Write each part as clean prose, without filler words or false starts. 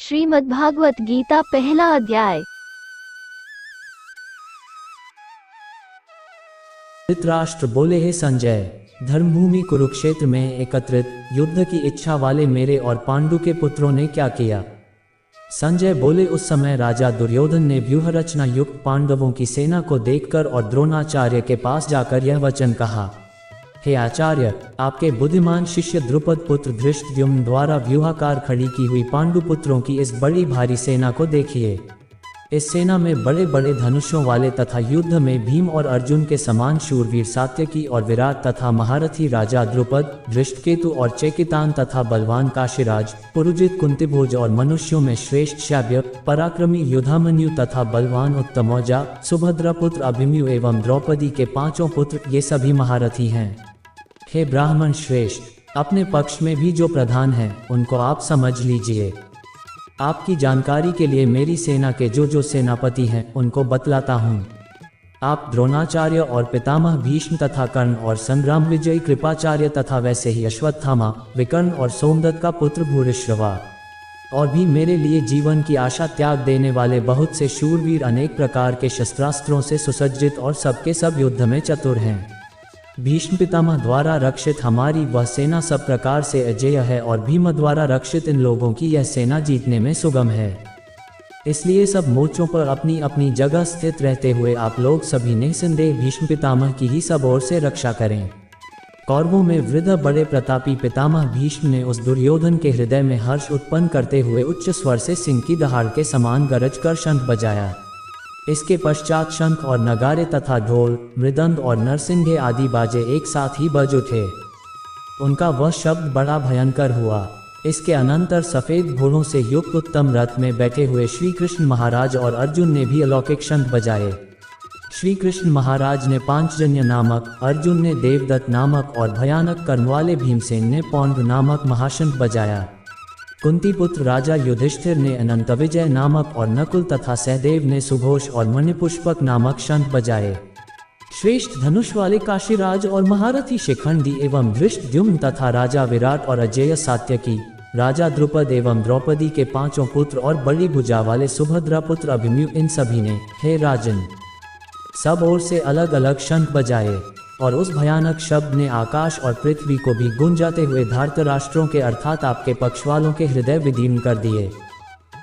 श्रीमद्भागवत गीता पहला अध्याय। धृतराष्ट्र बोले, हे संजय, धर्मभूमि कुरुक्षेत्र में एकत्रित युद्ध की इच्छा वाले मेरे और पांडु के पुत्रों ने क्या किया। संजय बोले, उस समय राजा दुर्योधन ने व्यूह रचना युक्त पांडवों की सेना को देखकर और द्रोणाचार्य के पास जाकर यह वचन कहा, हे आचार्य, आपके बुद्धिमान शिष्य द्रुपद पुत्र धृष्टद्युम्न द्वारा व्यूहाकार खड़ी की हुई पांडु पुत्रों की इस बड़ी भारी सेना को देखिए। इस सेना में बड़े बड़े धनुषों वाले तथा युद्ध में भीम और अर्जुन के समान शूरवीर सात्यकी और विराट तथा महारथी राजा द्रुपद, धृष्टकेतु और चेकितान तथा बलवान काशीराज, पुरुजित कुंतीभोज और मनुष्यों में श्रेष्ठ शाव्य, पराक्रमी युधामन्यु तथा बलवान उत्तमौजा, सुभद्रा पुत्र अभिमन्यु एवं द्रौपदी के पांचों पुत्र, ये सभी महारथी हैं। हे ब्राह्मण श्रेष्ठ, अपने पक्ष में भी जो प्रधान हैं उनको आप समझ लीजिए। आपकी जानकारी के लिए मेरी सेना के जो सेनापति हैं उनको बतलाता हूँ। आप द्रोणाचार्य और पितामह भीष्म तथा कर्ण और संग्राम विजयी कृपाचार्य तथा वैसे ही अश्वत्थामा, विकर्ण और सोमदत्त का पुत्र भूरिश्रवा और भी मेरे लिए जीवन की आशा त्याग देने वाले बहुत से शूरवीर अनेक प्रकार के शस्त्रास्त्रों से सुसज्जित और सबके सब युद्ध में चतुर हैं। भीष्म पितामह द्वारा रक्षित हमारी वह सेना सब प्रकार से अजेय है और भीम द्वारा रक्षित इन लोगों की यह सेना जीतने में सुगम है। इसलिए सब मोर्चों पर अपनी अपनी जगह स्थित रहते हुए आप लोग सभी निसंदेह भीष्म पितामह की ही सब ओर से रक्षा करें। कौरवों में वृद्ध बड़े प्रतापी पितामह भीष्म ने उस दुर्योधन के हृदय में हर्ष उत्पन्न करते हुए उच्च स्वर से सिंह की दहाड़ के समान गरज कर शंख बजाया। इसके पश्चात शंख और नगारे तथा ढोल, मृदंग और नरसिंघे आदि बाजे एक साथ ही बज उठे। उनका वह शब्द बड़ा भयंकर हुआ। इसके अनंतर सफेद घोड़ों से युक्त उत्तम रथ में बैठे हुए श्री कृष्ण महाराज और अर्जुन ने भी अलौकिक शंख बजाए। श्री कृष्ण महाराज ने पांचजन्य नामक, अर्जुन ने देवदत्त नामक और भयानक कर्म वाले भीमसेन ने पौंड नामक महाशंख बजाया। कुंती पुत्र राजा युधिष्ठिर ने अनंत विजय नामक और नकुल तथा सहदेव ने सुघोष और मणिपुष्पक नामक शंख बजाए। श्रेष्ठ धनुष वाले काशीराज और महारथी शिखंडी एवं धृष्टद्युम्न तथा राजा विराट और अजेय सात्यकी, राजा द्रुपद एवं द्रौपदी के पांचों पुत्र और बड़ी भुजा वाले सुभद्रा पुत्र अभिमन्यु, इन सभी ने, हे राजन, सब ओर से अलग अलग शंख बजाए और उस भयानक शब्द ने आकाश और पृथ्वी को भी गुंजाते हुए धार्तराष्ट्रों के अर्थात आपके पक्ष वालों के हृदय विदीर्ण कर दिए।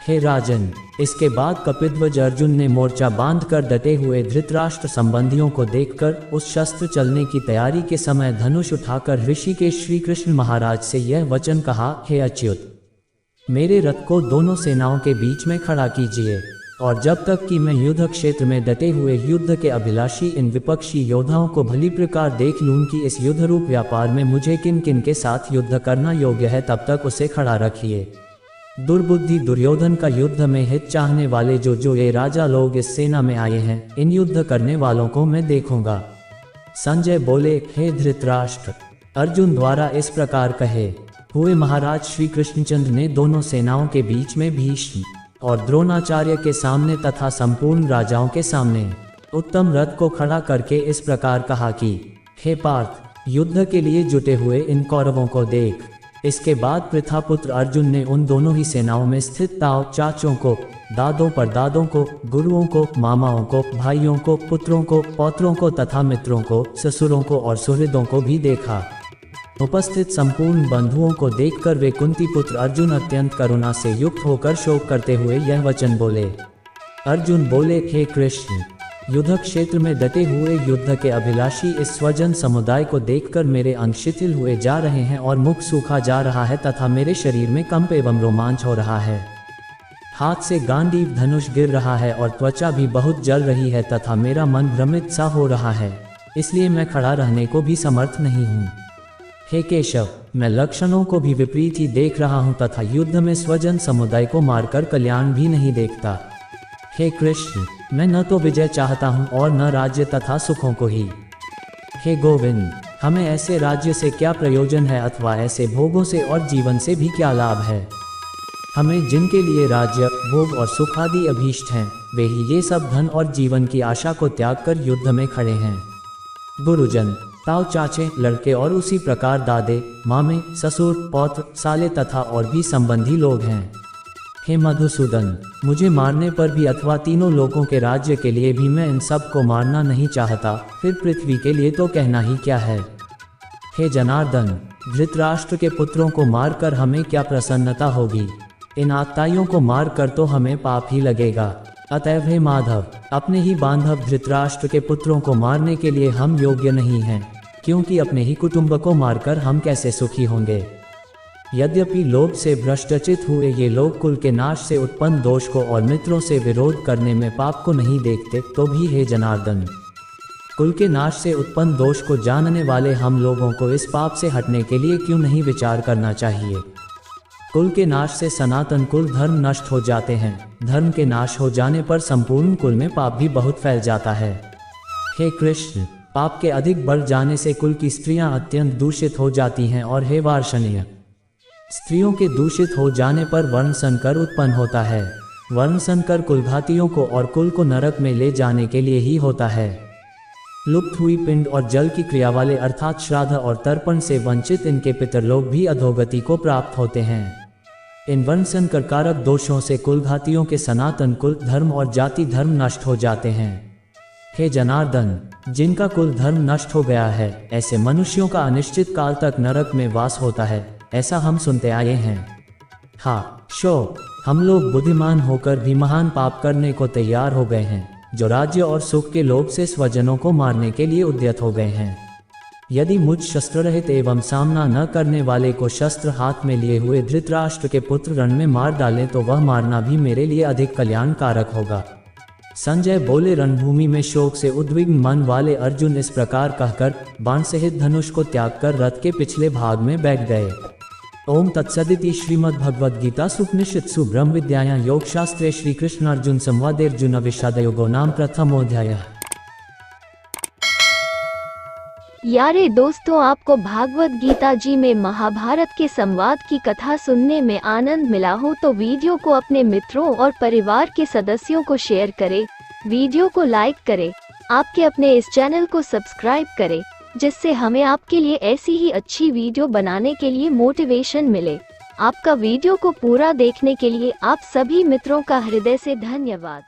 हे राजन, इसके बाद कपिध्वज अर्जुन ने मोर्चा बांधकर डटे हुए धृतराष्ट्र संबंधियों को देखकर उस शस्त्र चलने की तैयारी के समय धनुष उठाकर ऋषिकेश श्री कृष्ण महाराज से यह वचन कहा, हे अच्युत, मेरे रथ को दोनों सेनाओं के बीच में खड़ा कीजिए और जब तक कि मैं युद्ध क्षेत्र में डटे हुए युद्ध के अभिलाषी इन विपक्षी योद्धाओं को भली प्रकार देख लूं कि इस युद्ध रूप व्यापार में मुझे किन किन के साथ युद्ध करना योग्य है, तब तक उसे खड़ा रखिए। दुर्बुद्धि दुर्योधन का युद्ध में हित चाहने वाले जो ये राजा लोग इस सेना में आए हैं, इन युद्ध करने वालों को मैं देखूंगा। संजय बोले, हे धृतराष्ट्र, अर्जुन द्वारा इस प्रकार कहे हुए महाराज श्री कृष्णचंद्र ने दोनों सेनाओं के बीच में भीष्म और द्रोणाचार्य के सामने तथा संपूर्ण राजाओं के सामने उत्तम रथ को खड़ा करके इस प्रकार कहा कि, हे पार्थ, युद्ध के लिए जुटे हुए इन कौरवों को देख। इसके बाद पृथापुत्र अर्जुन ने उन दोनों ही सेनाओं में स्थित ताऊ चाचों को, दादों परदादों को, गुरुओं को, मामाओं को, भाइयों को, पुत्रों को, पौत्रों को तथा मित्रों को, ससुरों को और सुहृदों को भी देखा। उपस्थित संपूर्ण बंधुओं को देखकर वे कुंती पुत्र अर्जुन अत्यंत करुणा से युक्त होकर शोक करते हुए यह वचन बोले। अर्जुन बोले, हे कृष्ण, युद्ध क्षेत्र में डटे हुए युद्ध के अभिलाषी इस स्वजन समुदाय को देखकर मेरे अंग शिथिल हुए जा रहे हैं और मुख सूखा जा रहा है तथा मेरे शरीर में कंप एवं रोमांच हो रहा है। हाथ से गांडीव धनुष गिर रहा है और त्वचा भी बहुत जल रही है तथा मेरा मन भ्रमित सा हो रहा है, इसलिए मैं खड़ा रहने को भी समर्थ नहीं हूँ। हे केशव, मैं लक्षणों को भी विपरीत ही देख रहा हूँ तथा युद्ध में स्वजन समुदाय को मारकर कल्याण भी नहीं देखता। हे कृष्ण, मैं न तो विजय चाहता हूँ और न राज्य तथा सुखों को ही। हे गोविंद, हमें ऐसे राज्य से क्या प्रयोजन है अथवा ऐसे भोगों से और जीवन से भी क्या लाभ है। हमें जिनके लिए राज्य, भोग और सुख आदि अभीष्ट हैं, वे ही ये सब धन और जीवन की आशा को त्याग कर युद्ध में खड़े हैं। गुरुजन, ताऊ चाचे, लड़के और उसी प्रकार दादे, मामे, ससुर, पौत्र, साले तथा और भी संबंधी लोग हैं। हे मधुसूदन, मुझे मारने पर भी अथवा तीनों लोकों के राज्य के लिए भी मैं इन सब को मारना नहीं चाहता, फिर पृथ्वी के लिए तो कहना ही क्या है। हे जनार्दन, धृतराष्ट्र के पुत्रों को मारकर हमें क्या प्रसन्नता होगी? इन आत्ताइयों को मारकर तो हमें पाप ही लगेगा। अतएव हे माधव, अपने ही बांधव धृतराष्ट्र के पुत्रों को मारने के लिए हम योग्य नहीं हैं, क्योंकि अपने ही कुटुंब को मारकर हम कैसे सुखी होंगे। यद्यपि लोभ से भ्रष्टचित हुए ये लोग कुल के नाश से उत्पन्न दोष को और मित्रों से विरोध करने में पाप को नहीं देखते, तो भी हे जनार्दन, कुल के नाश से उत्पन्न दोष को जानने वाले हम लोगों को इस पाप से हटने के लिए क्यों नहीं विचार करना चाहिए। कुल के नाश से सनातन कुल धर्म नष्ट हो जाते हैं। धर्म के नाश हो जाने पर संपूर्ण कुल में पाप भी बहुत फैल जाता है। हे कृष्ण, पाप के अधिक बढ़ जाने से कुल की स्त्रियां अत्यंत दूषित हो जाती हैं, और हे वार्षणीय, स्त्रियों के दूषित हो जाने पर वर्ण संकर उत्पन्न होता है। वर्ण संकर कुलघातियों को और कुल को नरक में ले जाने के लिए ही होता है। लुप्त हुई पिंड और जल की क्रिया वाले अर्थात श्राद्ध और तर्पण से वंचित इनके पितरलोक भी अधोगति को प्राप्त होते हैं। इन वर्ण संकर कारक दोषों से कुलघातियों के सनातन कुल धर्म और जाति धर्म नष्ट हो जाते हैं। हे जनार्दन, जिनका कुल धर्म नष्ट हो गया है, ऐसे मनुष्यों का अनिश्चित काल तक नरक में वास होता है, ऐसा हम सुनते आए हैं। हाँ शो, हम लोग बुद्धिमान होकर भी महान पाप करने को तैयार हो गए हैं, जो राज्य और सुख के लोभ से स्वजनों को मारने के लिए उद्यत हो गए हैं। यदि मुझ शस्त्र रहित एवं सामना न करने वाले को शस्त्र हाथ में लिए हुए धृतराष्ट्र के पुत्र रण में मार डालें तो वह मारना भी मेरे लिए अधिक कल्याणकारक होगा। संजय बोले। रणभूमि में शोक से उद्विग्न मन वाले अर्जुन इस प्रकार कहकर बाण सहित धनुष को त्याग कर रथ के पिछले भाग में बैठ गए। ओम तत्सदिति श्रीमद्भगवद्गीता सुपनिषत्सु ब्रह्म विद्यायां योगशास्त्रे श्री कृष्ण अर्जुन संवादे अर्जुन विषादयोगो नाम प्रथमोऽध्यायः। यारे दोस्तों, आपको भागवत गीता जी में महाभारत के संवाद की कथा सुनने में आनंद मिला हो तो वीडियो को अपने मित्रों और परिवार के सदस्यों को शेयर करें, वीडियो को लाइक करें, आपके अपने इस चैनल को सब्सक्राइब करें, जिससे हमें आपके लिए ऐसी ही अच्छी वीडियो बनाने के लिए मोटिवेशन मिले। आपका वीडियो को पूरा देखने के लिए आप सभी मित्रों का हृदय से धन्यवाद।